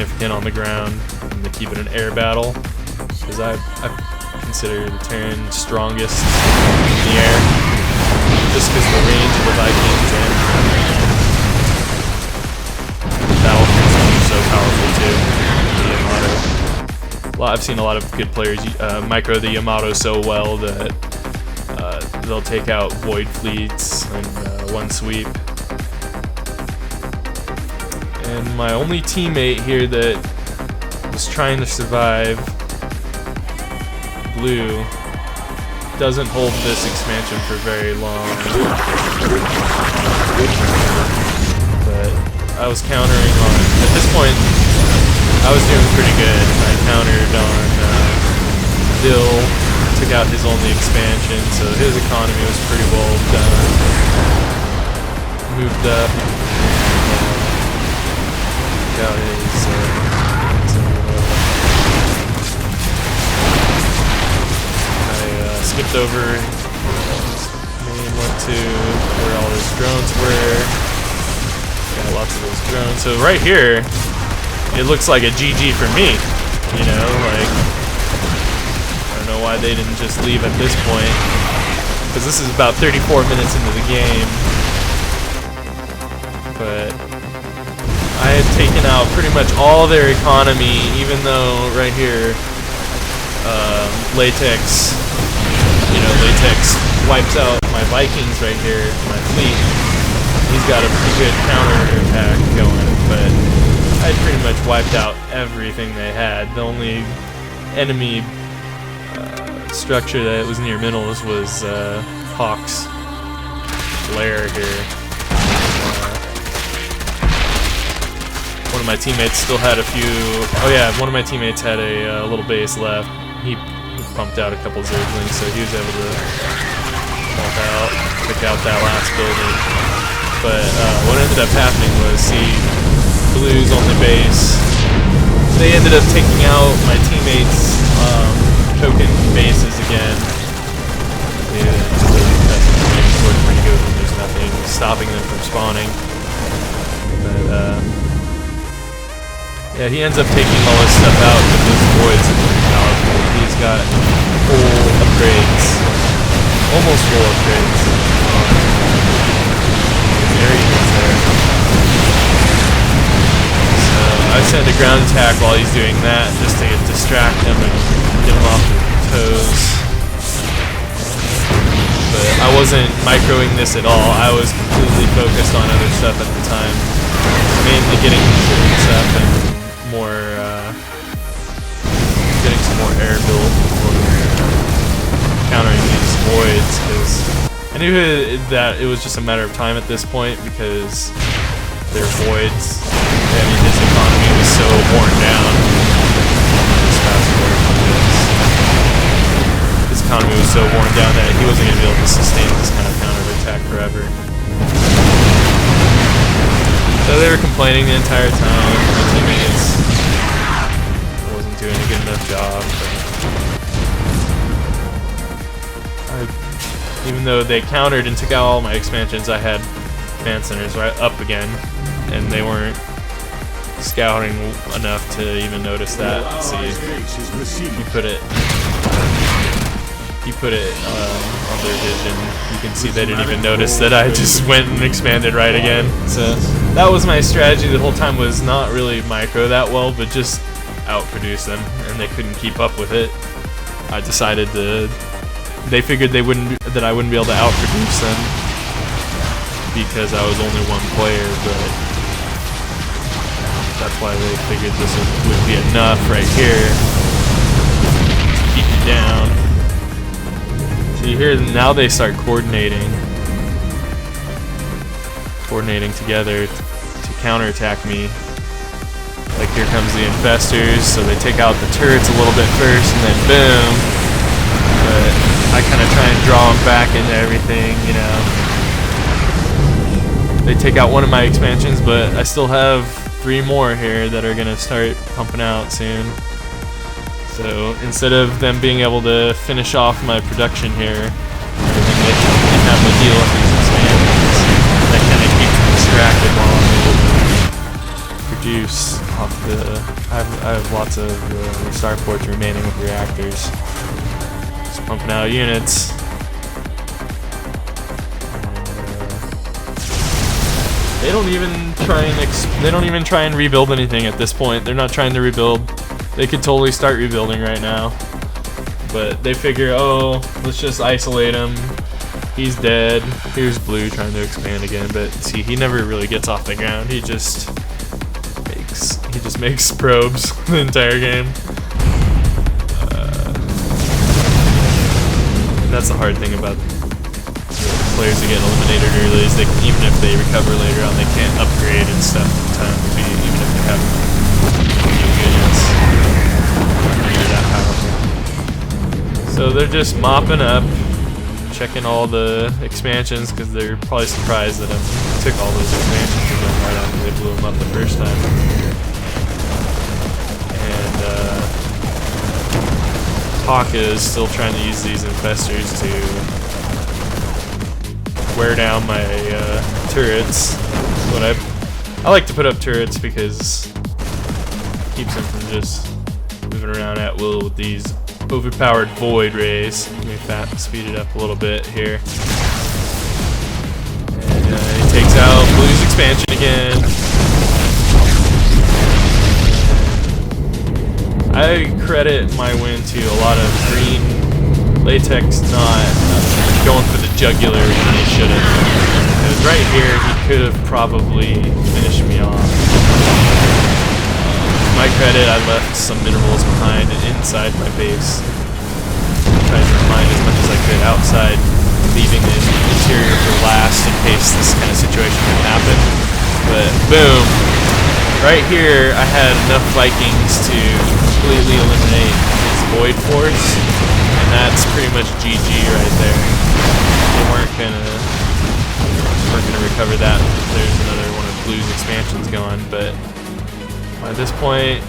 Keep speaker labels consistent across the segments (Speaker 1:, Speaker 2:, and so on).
Speaker 1: significant on the ground, and they keep it an air battle, because I consider the Terran strongest in the air, just because of the range of the Vikings and the battlecruisers are so powerful too. The Yamato. I've seen a lot of good players micro the Yamato so well that they'll take out void fleets in one sweep. And my only teammate here that was trying to survive, Blue, doesn't hold this expansion for very long. But I was countering on, at this point, I was doing pretty good. I countered on Dill, took out his only expansion, so his economy was pretty well done. Moved up, took out his I skipped over and went to where all his drones were. Got lots of those drones. So right here, it looks like a GG for me, you know, like, I don't know why they didn't just leave at this point, because this is about 34 minutes into the game, but I had taken out pretty much all their economy, even though right here, Latex wipes out my Vikings right here, my fleet. He's got a pretty good counter attack going, but I pretty much wiped out everything they had. The only enemy structure that was near minerals was Hawk's lair here. One of my teammates still had a few. Oh yeah, one of my teammates had a little base left. He pumped out a couple Zerglings, so he was able to pump out, pick out that last building. But what ended up happening was, Blue's on the base. They ended up taking out my teammates' token bases again. Yeah, that's pretty good when there's nothing stopping them from spawning. But yeah, he ends up taking all his stuff out, but those voids are pretty powerful. He's got full upgrades, almost full upgrades. There he is there. I send a ground attack while he's doing that, just to distract him and get him off their toes. But I wasn't microing this at all. I was completely focused on other stuff at the time, mainly getting stuff and getting some more air build before countering these voids, because I knew that it was just a matter of time at this point, because they're voids. I mean, his economy was so worn down. Just fast forward from this. His economy was so worn down that he wasn't going to be able to sustain this kind of counterattack forever. So they were complaining the entire time. My teammates wasn't doing a good enough job. Even though they countered and took out all my expansions, I had command centers right up again, and they weren't scouting enough to even notice that. See, you put it on their vision. You can see they didn't even notice that I just went and expanded right again. So that was my strategy the whole time, was not really micro that well, but just outproduce them, and they couldn't keep up with it. I decided to. They figured that I wouldn't be able to outproduce them because I was only one player, but that's why they figured this would be enough right here to keep you down. So you hear now they start coordinating together to counterattack me. Like, here comes the infestors, so they take out the turrets a little bit first, and then boom. But I kind of try and draw them back into everything, you know. They take out one of my expansions, but I still have 3 more here that are gonna start pumping out soon. So instead of them being able to finish off my production here, they have to deal with these expansions. That kind of keeps me distracted while I'm able to produce off I have lots of starports remaining with reactors. Just pumping out units. They don't even try and rebuild anything at this point. They're not trying to rebuild. They could totally start rebuilding right now, but they figure, oh, let's just isolate him. He's dead. Here's Blue trying to expand again, but see, he never really gets off the ground. He just makes probes the entire game. That's the hard thing about players that get eliminated early is even if they recover later on, they can't upgrade and stuff in time to be, even if they have new units. They're that powerful. So they're just mopping up, checking all the expansions because they're probably surprised that I took all those expansions from them right after they blew them up the first time. And Hawk is still trying to use these infestors to wear down my turrets. But I like to put up turrets because it keeps them from just moving around at will with these overpowered void rays. Let me speed it up a little bit here. And he takes out Blue's expansion again. I credit my win to a lot of green latex not going for the jugular when they should have. Because right here, he could have probably finished me off. To my credit, I left some minerals behind and inside my base. Tried to mine as much as I could outside, leaving the interior for last in case this kind of situation would happen. But boom! Right here, I had enough Vikings to completely eliminate his Void Force. And that's pretty much GG right there. They weren't gonna recover that. There's another one of Blue's expansions going, but by this point,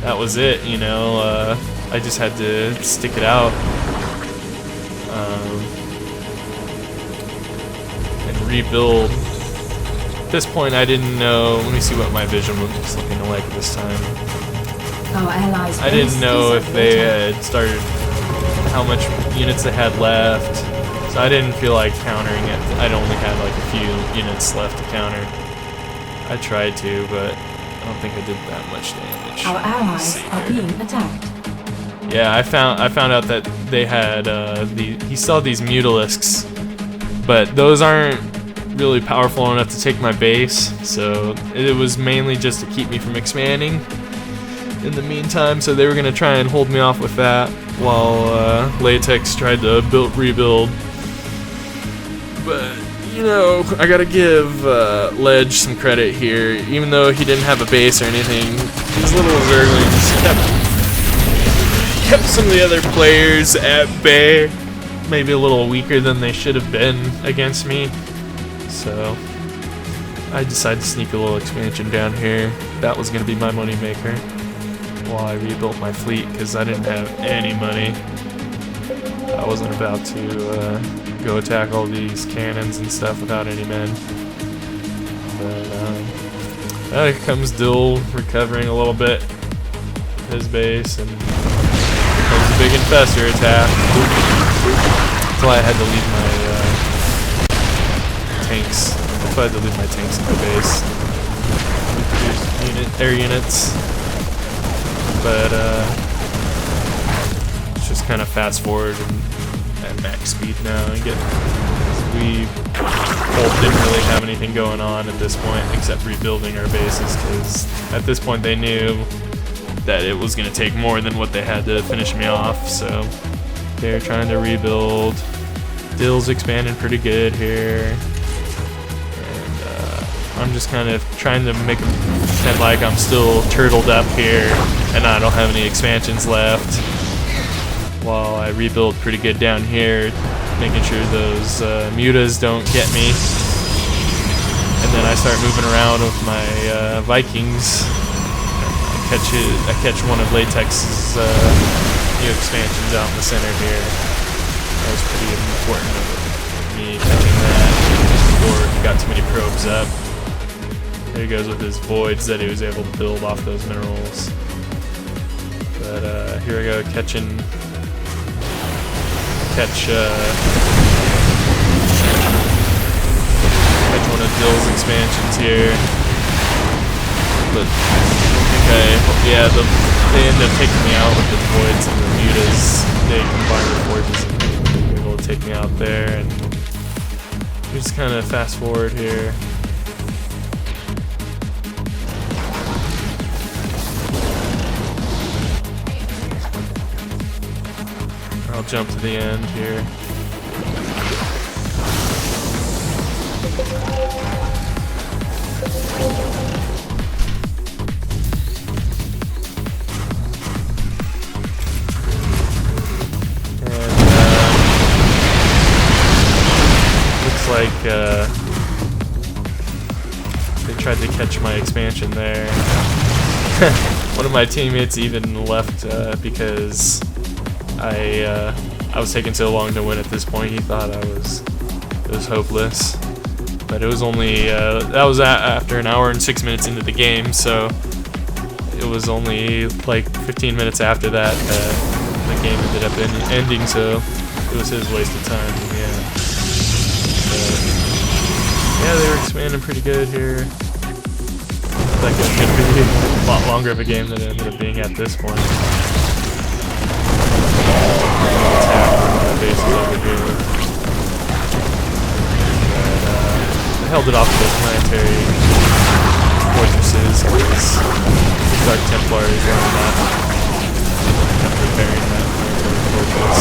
Speaker 1: that was it. You know, I just had to stick it out and rebuild. At this point, I didn't know. Let me see what my vision was looking like this time. I didn't know if they had started, how much units they had left, so I didn't feel like countering it. I'd only had like a few units left to counter. I tried to, but I don't think I did that much damage.
Speaker 2: Our allies are being attacked.
Speaker 1: Yeah, I found out that they had he still had these mutalisks, but those aren't really powerful enough to take my base, so it was mainly just to keep me from expanding in the meantime, so they were going to try and hold me off with that while Latex tried to rebuild. But, you know, I gotta give Leage some credit here. Even though he didn't have a base or anything, these little Zerglings kept some of the other players at bay. Maybe a little weaker than they should have been against me. So I decided to sneak a little expansion down here. That was going to be my money maker while I rebuilt my fleet, because I didn't have any money. I wasn't about to go attack all these cannons and stuff without any men. But here comes Dill recovering a little bit of his base, and here comes a big infestor attack. That's why I had to leave my tanks. That's why I had to leave my tanks in my base. Here's air units. But let's just kind of fast forward and at max speed now and we both didn't really have anything going on at this point except rebuilding our bases, because at this point they knew that it was going to take more than what they had to finish me off, so they're trying to rebuild. Dill's expanding pretty good here. I'm just kind of trying to make them pretend like I'm still turtled up here and I don't have any expansions left, while I rebuild pretty good down here, making sure those mutas don't get me. And then I start moving around with my Vikings. I catch one of Latex's new expansions out in the center here. That was pretty important of me catching that before he got too many probes up. There he goes with his voids that he was able to build off those minerals. But here we go, catch one of Dill's expansions here. But okay, yeah, they end up taking me out with the voids and the mutas. They combine the forges and they're able to take me out there. And we just kind of fast forward here. I'll jump to the end here. Looks like they tried to catch my expansion there. One of my teammates even left because I was taking so long to win at this point. He thought it was hopeless, but it was only that was after an hour and 6 minutes into the game. So it was only like 15 minutes after that the game ended up ending. So it was his waste of time. Yeah, yeah, they were expanding pretty good here. Like it could be a lot longer of a game than it ended up being at this point. Bases over here. I held it off with those planetary fortresses because Dark Templars are on that. I'm preparing that fortress.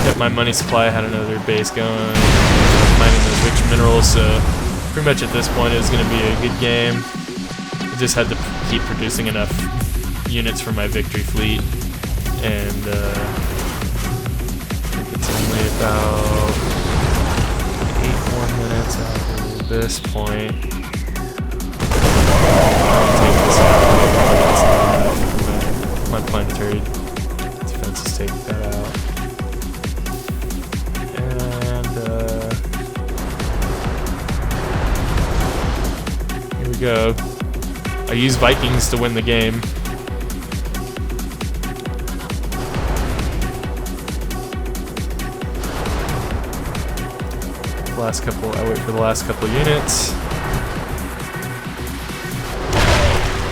Speaker 1: Kept my money supply, had another base going, mining those rich minerals, so pretty much at this point it was going to be a good game. I just had to keep producing enough units for my victory fleet, and I think it's only about 8 more minutes after this point. I'll take this out. My planetary defenses take that out. And here we go. I use Vikings to win the game. I wait for the last couple units,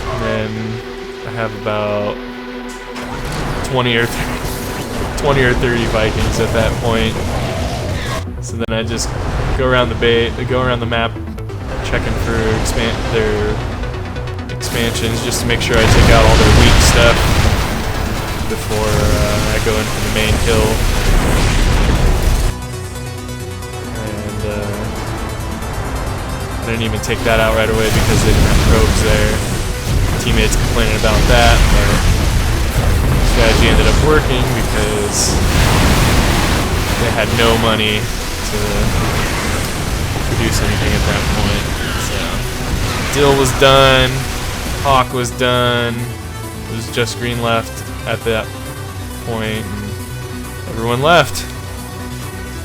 Speaker 1: and then I have about 20 or 30 Vikings at that point. So then I just go around the map, checking for their expansions, just to make sure I take out all their weak stuff before I go in for the main kill. I didn't even take that out right away because they didn't have probes there. Teammates complaining about that, but the strategy ended up working because they had no money to produce anything at that point. So Dill was done, Hawk was done, it was just green left at that point, and everyone left.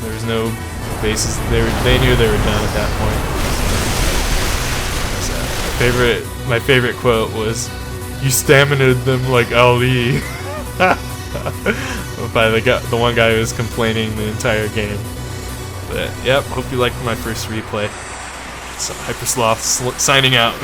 Speaker 1: There was no bases. They knew they were done at that point. My favorite quote was, "You staminaed them like Ali," by the one guy who was complaining the entire game. But yep, hope you liked my first replay. So HyperSloth signing out.